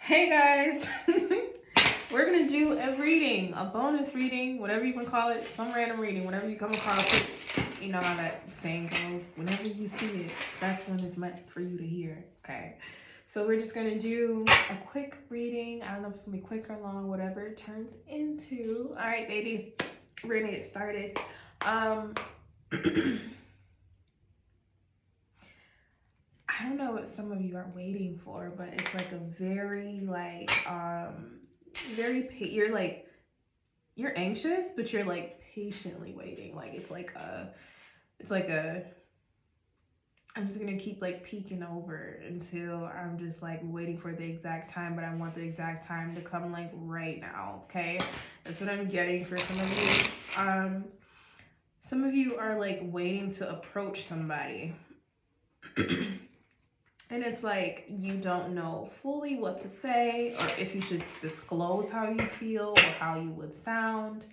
Hey guys, we're gonna do a reading, a bonus reading, whatever you can call it, some random reading, whatever you come across it. You know how that saying goes, whenever you see it, that's when it's meant for you to hear, okay? So we're just gonna do a quick reading. I don't know if it's gonna be quick or long, whatever it turns into. All right, babies, we're gonna get started. I don't know what some of you are waiting for, but it's like a very you're like you're anxious, but you're like patiently waiting. Like it's like a I'm just gonna keep like peeking over until I'm just like waiting for the exact time, but I want the exact time to come like right now. Okay, that's what I'm getting for some of you. Some of you are like waiting to approach somebody. And it's like you don't know fully what to say or if you should disclose how you feel or how you would sound.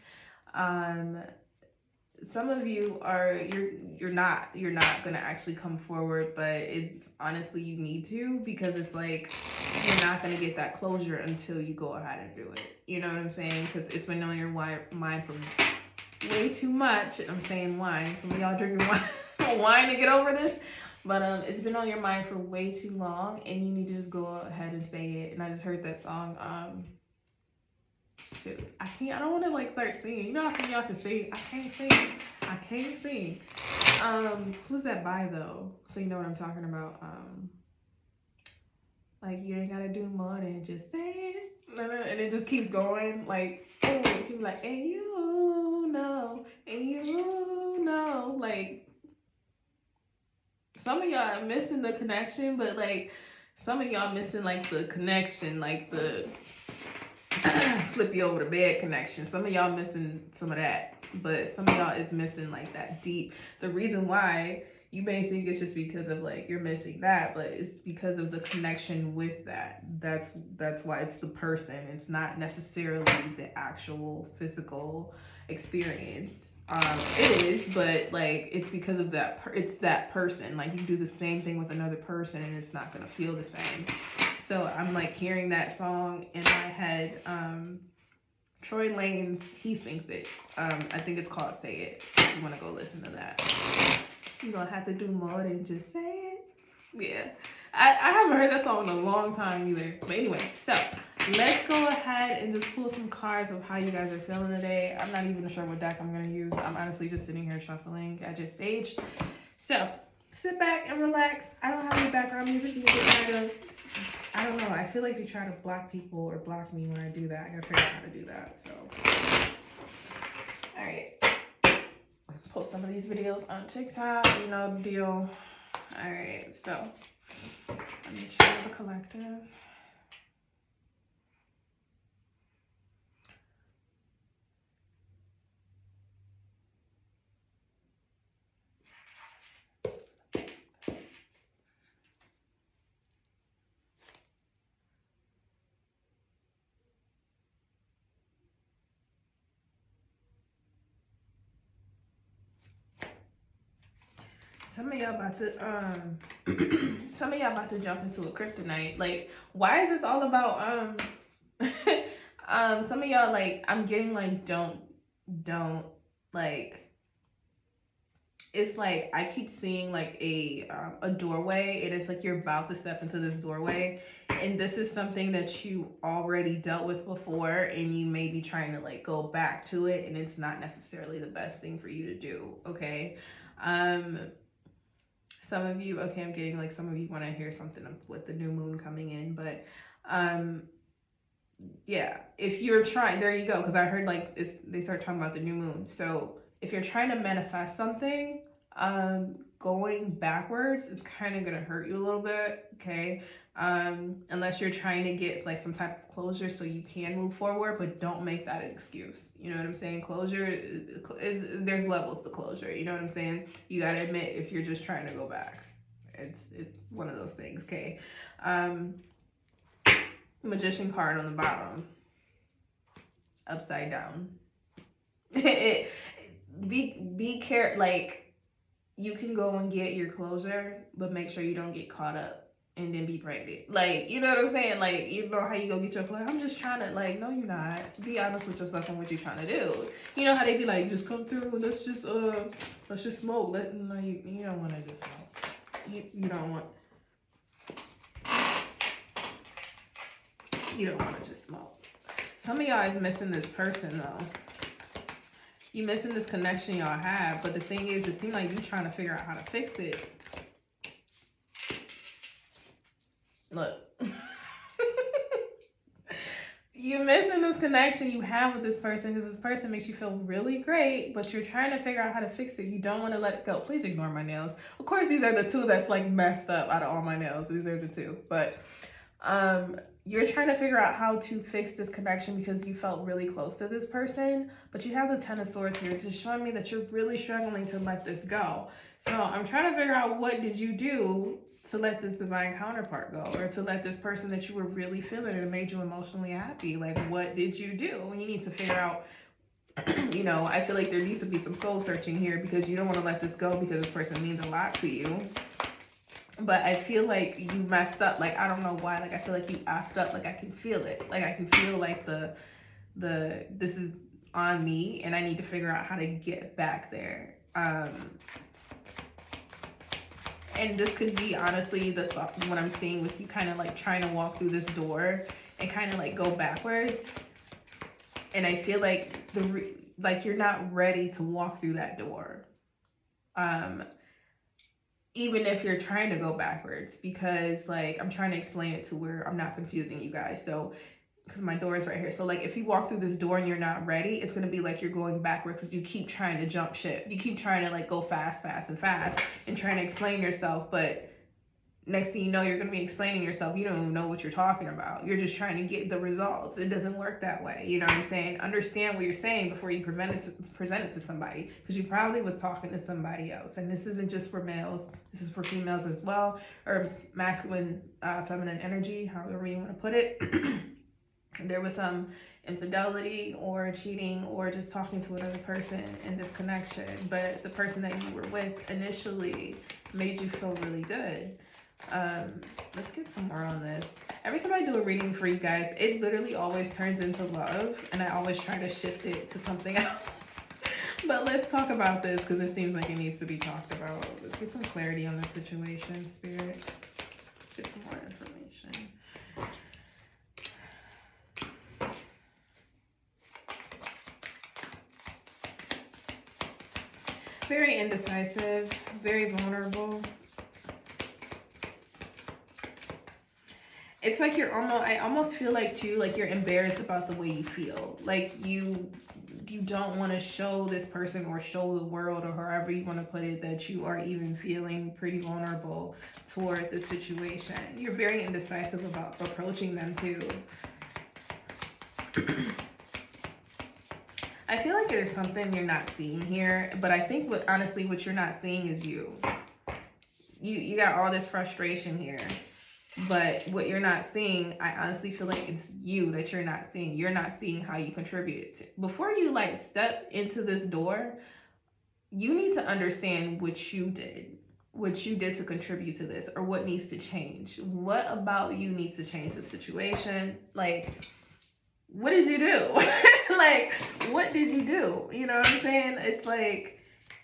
Some of you are you're not gonna actually come forward, but it's honestly you need to, because it's like you're not gonna get that closure until you go ahead and do it. You know what I'm saying? Because it's been on your mind for way too much. I'm saying wine. Some of y'all drinking wine to get over this. But it's been on your mind for way too long, and you need to just go ahead and say it. And I just heard that song. Shoot, I don't want to like start singing. You know how some of y'all can sing. I can't sing. I can't sing. Who's that by though? So you know what I'm talking about. Like you ain't gotta do more than just say it. And it just keeps going. Like, oh, people like, and you know, like. Some of y'all are missing the connection, but like some of y'all missing like the connection, like the flip you over the bed connection. Some of y'all missing some of that, but some of y'all is missing like that deep. The reason why you may think it's just because of like you're missing that, but it's because of the connection with that. That's why it's the person. It's not necessarily the actual physical experience. It is, but like it's because of that. It's that person. Like you do the same thing with another person, and it's not gonna feel the same. So I'm like hearing that song in my head. Troy Lanez, he sings it. I think it's called "Say It." If you want to go listen to that, you don't have to do more than just say it. Yeah, I haven't heard that song in a long time either. But anyway, so let's go ahead and just pull some cards of how you guys are feeling today. I'm not even sure what deck I'm gonna use. I'm honestly just sitting here shuffling. I just saged. So sit back and relax. I don't have any background music. You can kind of, I don't know. I feel like they try to block people or block me when I do that. I gotta figure out how to do that. So, all right. Post some of these videos on TikTok. You know the deal. All right. So, let me check the collective. Some of y'all about to some of y'all about to jump into a kryptonite. Like, why is this all about some of y'all like I'm getting like don't like it's like I keep seeing like a doorway. It is like you're about to step into this doorway, and this is something that you already dealt with before, and you may be trying to like go back to it, and it's not necessarily the best thing for you to do. Okay, some of you, okay, I'm getting like some of you want to hear something with the new moon coming in, but yeah, if you're trying, there you go, because I heard like this, they start talking about the new moon. So if you're trying to manifest something, going backwards is kind of gonna hurt you a little bit, okay? Unless you're trying to get like some type of closure so you can move forward, but don't make that an excuse. You know what I'm saying? Closure is there's levels to closure. You know what I'm saying? You gotta admit if you're just trying to go back. It's one of those things, okay? Magician card on the bottom, upside down. Be care like you can go and get your closure, but make sure you don't get caught up and then be pregnant. Like, you know what I'm saying? Like, you know how you go get your clothes? I'm just trying to, like, no, you're not. Be honest with yourself and what you're trying to do. You know how they be like, just come through, let's just smoke. No, you don't want to just smoke. You don't want to just smoke. Some of y'all is missing this person though. You missing this connection y'all have, but the thing is, it seems like you trying to figure out how to fix it. Look. You missing this connection you have with this person because this person makes you feel really great, but you're trying to figure out how to fix it. You don't want to let it go. Please ignore my nails. Of course, these are the two that's like messed up out of all my nails. These are the two. But you're trying to figure out how to fix this connection because you felt really close to this person, but you have the Ten of Swords here. It's just showing me that you're really struggling to let this go. So I'm trying to figure out, what did you do to let this divine counterpart go, or to let this person that you were really feeling and made you emotionally happy? Like, what did you do? You need to figure out, you know, I feel like there needs to be some soul searching here because you don't want to let this go because this person means a lot to you. But I feel like you messed up. Like, I don't know why. Like, I feel like you effed up. Like, I can feel it. Like, I can feel like this is on me and I need to figure out how to get back there. And this could be, honestly, the thought, what I'm seeing with you kind of like trying to walk through this door and kind of like go backwards. And I feel like like you're not ready to walk through that door. Even if you're trying to go backwards, because like, I'm trying to explain it to where I'm not confusing you guys. So, because my door is right here. So like, if you walk through this door and you're not ready, it's going to be like you're going backwards because you keep trying to jump ship. You keep trying to like go fast and trying to explain yourself. But next thing you know, you're going to be explaining yourself. You don't even know what you're talking about. You're just trying to get the results. It doesn't work that way. You know what I'm saying? Understand what you're saying before you present it to somebody, because you probably was talking to somebody else. And this isn't just for males. This is for females as well, or masculine, feminine energy, however you want to put it. There was some infidelity or cheating or just talking to another person in this connection, but the person that you were with initially made you feel really good. Let's get some more on this. Every time I do a reading for you guys, it literally always turns into love, and I always try to shift it to something else. But let's talk about this because it seems like it needs to be talked about. Let's get some clarity on the situation, Spirit. Get some more information. Very indecisive, very vulnerable. It's like I almost feel like too, like you're embarrassed about the way you feel. Like you don't want to show this person or show the world, or however you want to put it, that you are even feeling pretty vulnerable toward the situation. You're very indecisive about approaching them too. I feel like there's something you're not seeing here, but I think honestly what you're not seeing is you. You got all this frustration here, but what you're not seeing, I honestly feel like it's you that you're not seeing. You're not seeing how you contributed to. Before you like step into this door, you need to understand what you did to contribute to this, or what needs to change. What about you needs to change the situation? Like, what did you do? Like, what did you do? You know what I'm saying? It's like,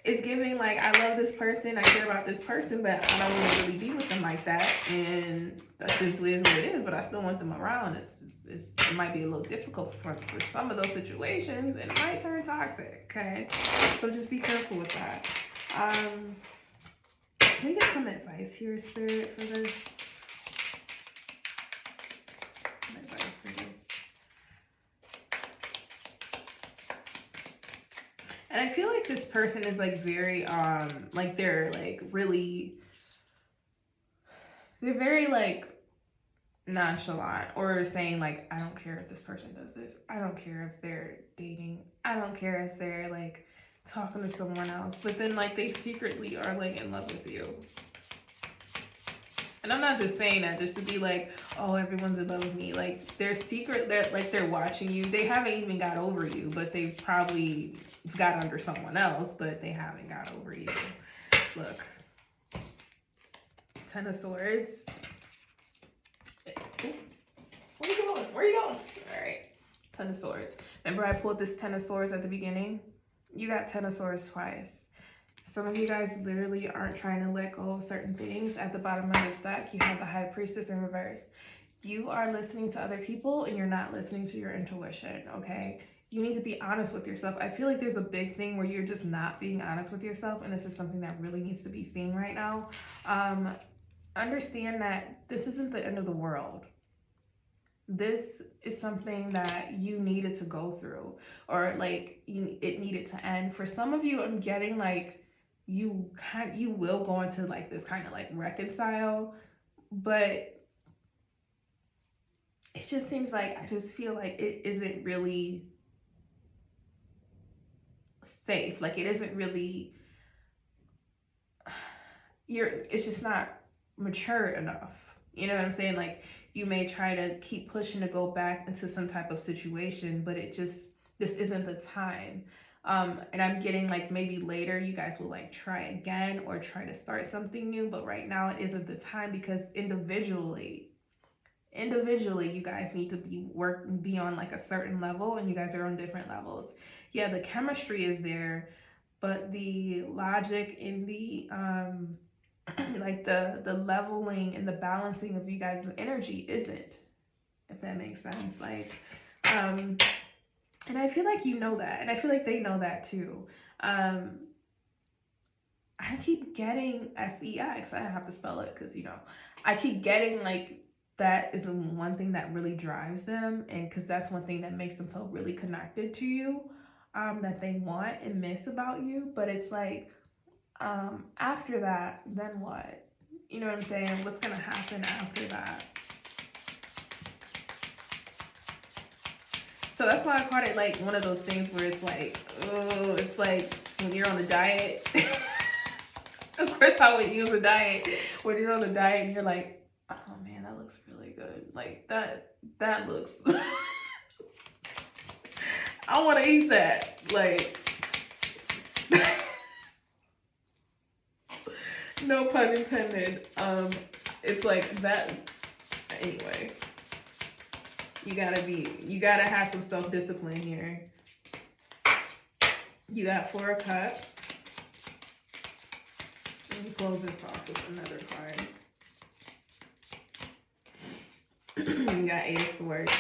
it's giving like, I love this person, I care about this person, but I don't want to really be with them like that. And that just is what it is, but I still want them around. It might be a little difficult for some of those situations, and it might turn toxic, okay? So just be careful with that. Can we get some advice here, Spirit, for this? Some advice for this. And I feel like this person is like very, like they're like really, they're very like nonchalant, or saying like, I don't care if this person does this. I don't care if they're dating. I don't care if they're like talking to someone else. But then like they secretly are like in love with you. And I'm not just saying that just to be like, oh, everyone's in love with me. Like they're secret, they're watching you. They haven't even got over you, but they've probably got under someone else, but they haven't got over you. Look, Ten of Swords. Ten of Swords. Remember I pulled this Ten of Swords at the beginning? You got Ten of Swords twice. Some of you guys literally aren't trying to let go of certain things. At the bottom of this deck, you have the High Priestess in reverse. You are listening to other people and you're not listening to your intuition, okay? You need to be honest with yourself. I feel like there's a big thing where you're just not being honest with yourself, and this is something that really needs to be seen right now. Understand that this isn't the end of the world. This is something that you needed to go through, or like it needed to end. For some of you, I'm getting like you will go into like this kind of like reconcile, but it just seems like I just feel like it isn't really safe. Like it isn't really it's just not mature enough. You know what I'm saying? Like you may try to keep pushing to go back into some type of situation, but this isn't the time. And I'm getting like maybe later you guys will like try again or try to start something new, but right now it isn't the time, because individually you guys need to be on like a certain level, and you guys are on different levels. Yeah, the chemistry is there, but the logic in the like the leveling and the balancing of you guys' energy isn't, if that makes sense. Like and I feel like you know that, and I feel like they know that too. I keep getting sex. I have to spell it because I keep getting like that is the one thing that really drives them, and because that's one thing that makes them feel really connected to you, that they want and miss about you. But it's like after that, then what? You know what I'm saying? What's gonna happen after that? So that's why I called it like one of those things where it's like, oh, it's like when you're on a diet. Of course I would use a diet. When you're on a diet and you're like, oh man, that looks really good. Like that looks I want to eat that. Like no pun intended. It's like that. Anyway, you gotta have some self-discipline here. You got Four of Cups. Let me close this off with another card. You got Eight of Swords.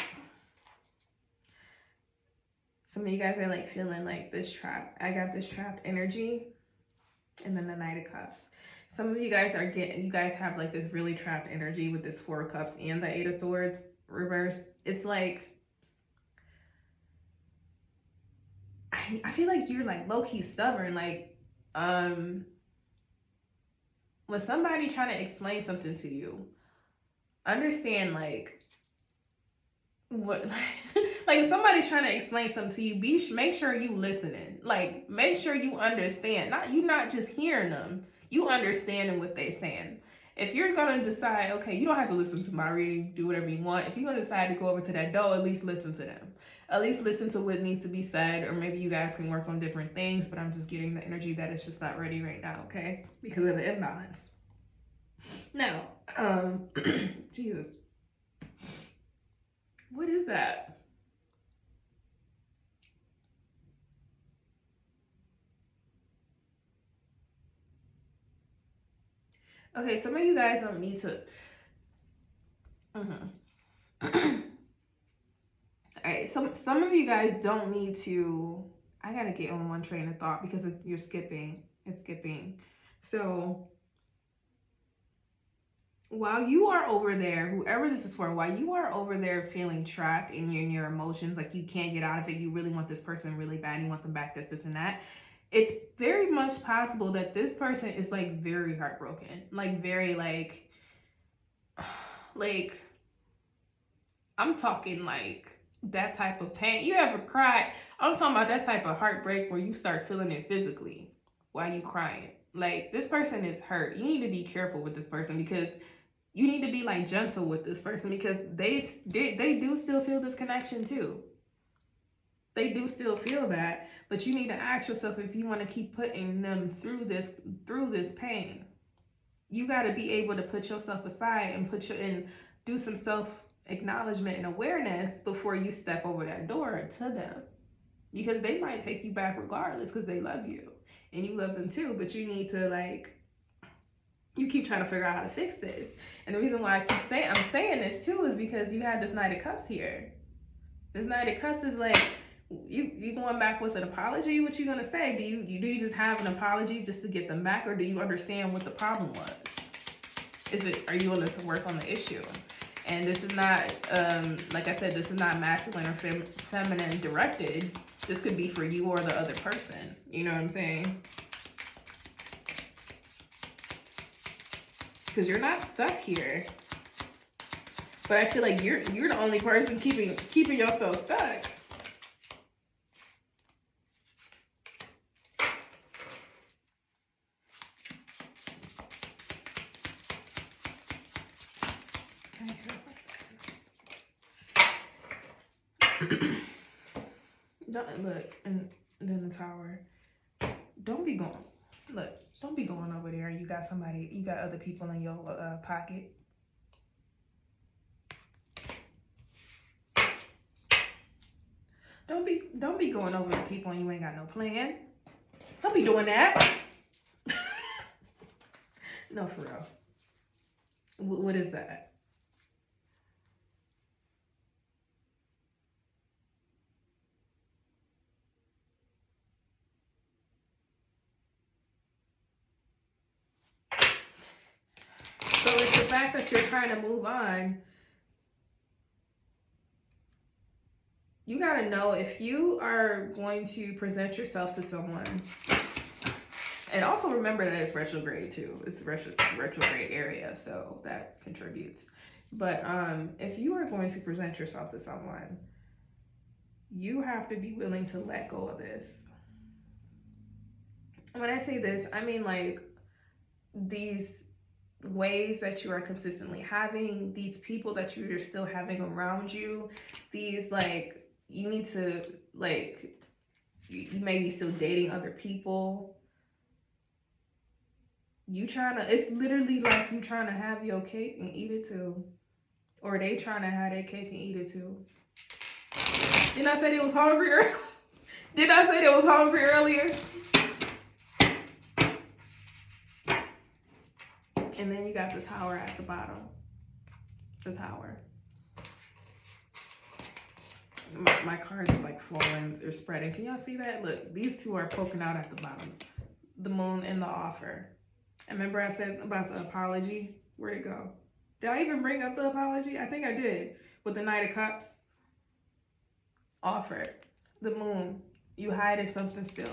Some of you guys are like feeling like this trap. I got this trapped energy. And then the Knight of Cups. Some of you guys you guys have like this really trapped energy with this Four of Cups and the Eight of Swords reversed. It's like, I feel like you're like low-key stubborn. Like, when somebody trying to explain something to you, understand like what like if somebody's trying to explain something to you, make sure you listening. Like make sure you understand. Not just hearing them, you understanding what they're saying. If you're gonna decide, okay, you don't have to listen to my reading, do whatever you want. If you're gonna decide to go over to that door, at least listen to them. At least listen to what needs to be said, or maybe you guys can work on different things, but I'm just getting the energy that it's just not ready right now, okay? Because of the imbalance. Now, Jesus. What is that? Okay, some of you guys don't need to. All right, some of you guys don't need to. I gotta get on one train of thought because you're skipping. It's skipping. So while you are over there, whoever this is for, while you are over there feeling trapped in your emotions, like you can't get out of it, you really want this person really bad, you want them back, this and that. It's very much possible that this person is like very heartbroken, like very like I'm talking like that type of pain. You ever cried? I'm talking about that type of heartbreak where you start feeling it physically while you crying. Like this person is hurt. You need to be careful with this person, because you need to be like gentle with this person, because they do still feel this connection too. They do still feel that, but you need to ask yourself if you want to keep putting them through this pain. You got to be able to put yourself aside and do some self acknowledgement and awareness before you step over that door to them, because they might take you back regardless because they love you and you love them too. But you need to, like, you keep trying to figure out how to fix this. And the reason why I'm saying this too is because you had this Knight of Cups here. This Knight of Cups is like, you going back with an apology. What you gonna say? Do you just have an apology just to get them back, or do you understand what the problem was? Are you willing to work on the issue? And this is not, like I said, this is not masculine or feminine directed. This could be for you or the other person. You know what I'm saying? Because you're not stuck here. But I feel like you're the only person keeping yourself stuck. Don't look, and then the Tower. Don't be going. Look, don't be going over there. You got other people in your pocket. Don't be going over to people and you ain't got no plan. Don't be doing that. No, for real. What is that? So it's the fact that you're trying to move on. You gotta know if you are going to present yourself to someone. And also remember that it's retrograde too. It's retrograde area, so that contributes. But if you are going to present yourself to someone, you have to be willing to let go of this. When I say this, I mean like these ways that you are consistently having, these people that you're still having around you, these like, you need to, like, you may be still dating other people. It's literally like you trying to have your cake and eat it too. Or they trying to have their cake and eat it too. Didn't I say they was hungry? Didn't I say they was hungry earlier? And then you got the Tower at the bottom. The Tower. My card is like flowing, they're spreading. Can y'all see that? Look, these two are poking out at the bottom. The Moon and the Offer. And remember I said about the apology? Where'd it go? Did I even bring up the apology? I think I did. With the Knight of Cups. Offer. The Moon. You hiding something still.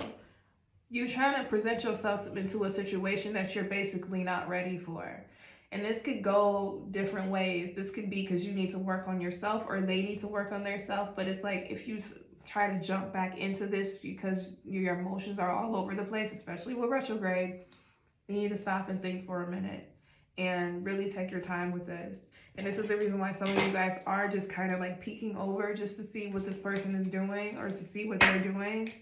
You're trying to present yourself into a situation that you're basically not ready for. And this could go different ways. This could be because you need to work on yourself or they need to work on themselves. But it's like if you try to jump back into this because your emotions are all over the place, especially with retrograde, you need to stop and think for a minute and really take your time with this. And this is the reason why some of you guys are just kind of like peeking over just to see what this person is doing or to see what they're doing.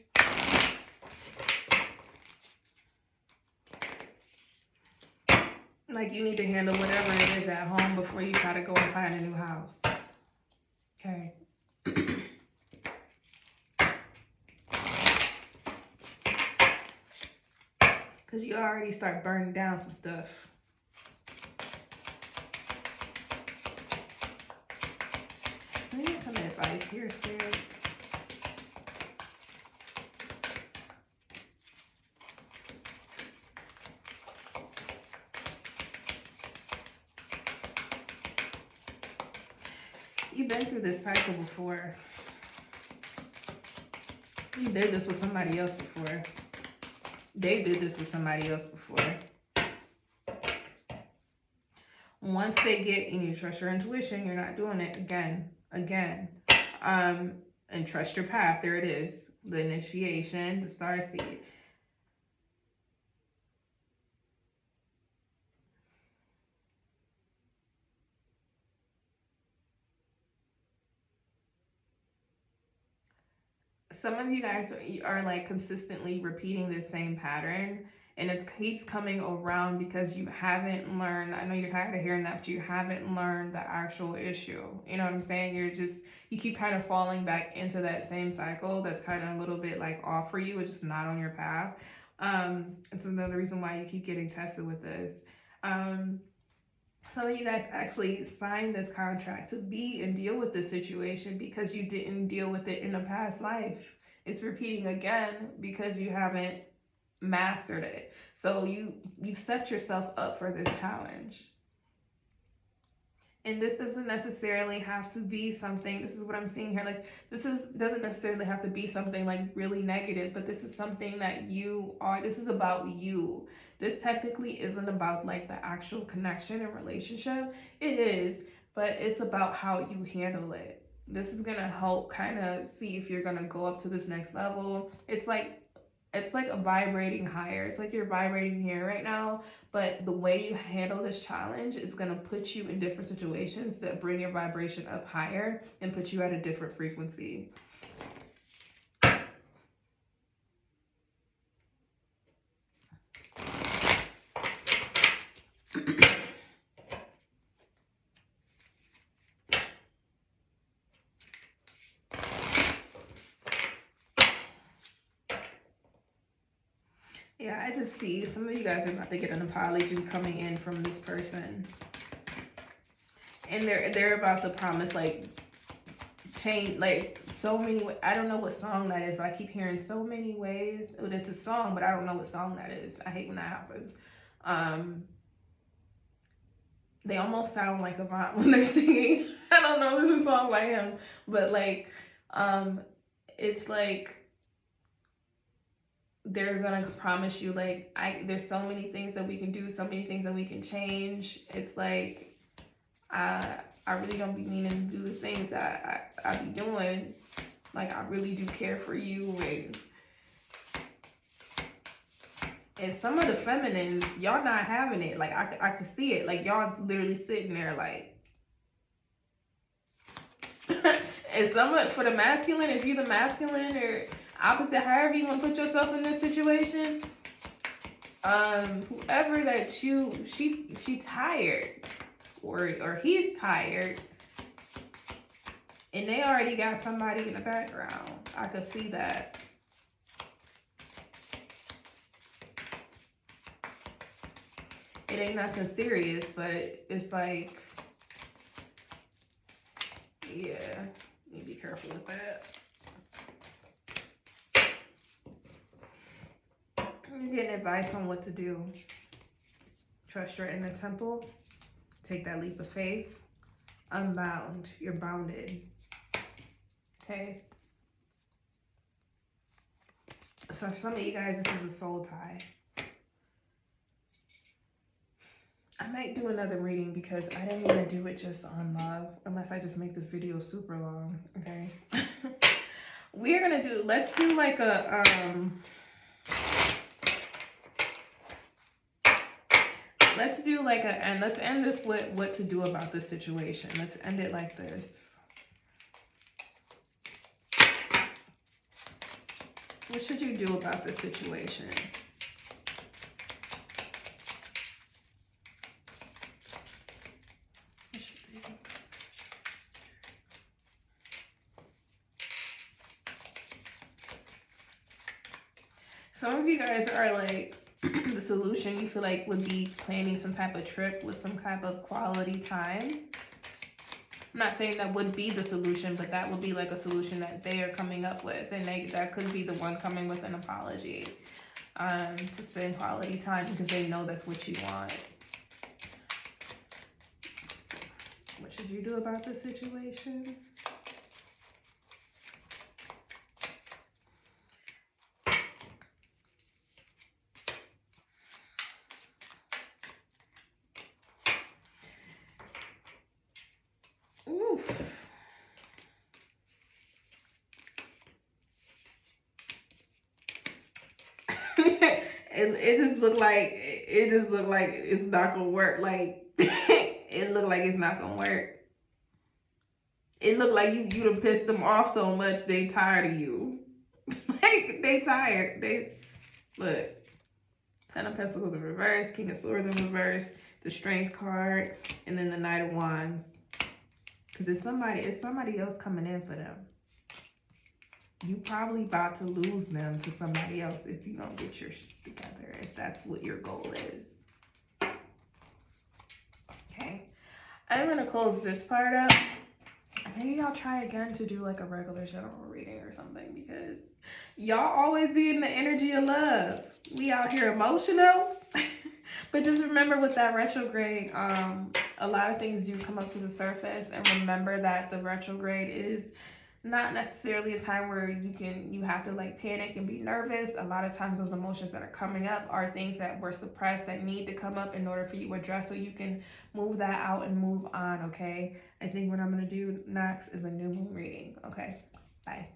Like you need to handle whatever it is at home before you try to go and find a new house. Okay. Because you already start burning down some stuff. I need some advice here, Spirit. You've been through this cycle before. You did this with somebody else before. They did this with somebody else before. Once they get, and you trust your intuition, you're not doing it again. And trust your path. There it is. The initiation, the starseed. Some of you guys are like consistently repeating the same pattern, And it keeps coming around because you haven't learned. I know you're tired of hearing that, but you haven't learned the actual issue. You know what I'm saying? You keep kind of falling back into that same cycle that's kind of a little bit like off for you. It's just not on your path. It's another reason why you keep getting tested with this. Some of you guys actually signed this contract to be and deal with this situation because you didn't deal with it in a past life. It's repeating again because you haven't mastered it. So you set yourself up for this challenge. And this doesn't necessarily have to be something, this is what I'm seeing here, like doesn't necessarily have to be something like really negative, but this is something that this is about you. This technically isn't about like the actual connection and relationship. It is, but it's about how you handle it. This is gonna help kind of see if you're gonna go up to this next level. It's like a vibrating higher. It's like you're vibrating here right now, but the way you handle this challenge is going to put you in different situations that bring your vibration up higher and put you at a different frequency. Yeah, I just see some of you guys are about to get an apology coming in from this person. And they're about to promise like change, like so many, I don't know what song that is, but I keep hearing so many ways. It's a song, but I don't know what song that is. I hate when that happens. They almost sound like Avant when they're singing. I don't know if this is a song by him, but like, it's like, they're gonna promise you like there's so many things that we can do, so many things that we can change. It's like I really don't be meaning to do the things I be doing. Like I really do care for you, and some of the feminines, y'all not having it. Like I could see it. Like y'all literally sitting there like and for the masculine, if you're the masculine or opposite, however you want to put yourself in this situation, whoever that she tired or he's tired and they already got somebody in the background. I could see that. It ain't nothing serious, but it's like, yeah, you be careful with that. You're getting advice on what to do. Trust your inner temple. Take that leap of faith. Unbound. You're bounded. Okay? So for some of you guys, this is a soul tie. I might do another reading because I didn't want to do it just on love unless I just make this video super long. Okay? Let's do like a and let's end this with what to do about this situation. Let's end it like this. What should you do about this situation? Some of you guys are like, the solution you feel like would be planning some type of trip with some type of quality time. I'm not saying that would be the solution, but that would be like a solution that they are coming up with, and that could be the one coming with an apology, to spend quality time because they know that's what you want. What should you do about this situation? It just looked like it's not gonna work. Like it looked like it's not gonna work. It looked like you done pissed them off so much they tired of you. Like they tired. They look. Ten of Pentacles in reverse, King of Swords in reverse, the Strength card, and then the Knight of Wands. Because it's somebody else coming in for them. You probably about to lose them to somebody else if you don't get your shit together, if that's what your goal is. Okay. I'm going to close this part up. Maybe I'll try again to do like a regular general reading or something, because y'all always be in the energy of love. We out here emotional. But just remember with that retrograde, a lot of things do come up to the surface, and remember that the retrograde is not necessarily a time where you have to like panic and be nervous. A lot of times those emotions that are coming up are things that were suppressed that need to come up in order for you to address, so you can move that out and move on, okay? I think what I'm going to do next is a new moon reading, okay? Bye.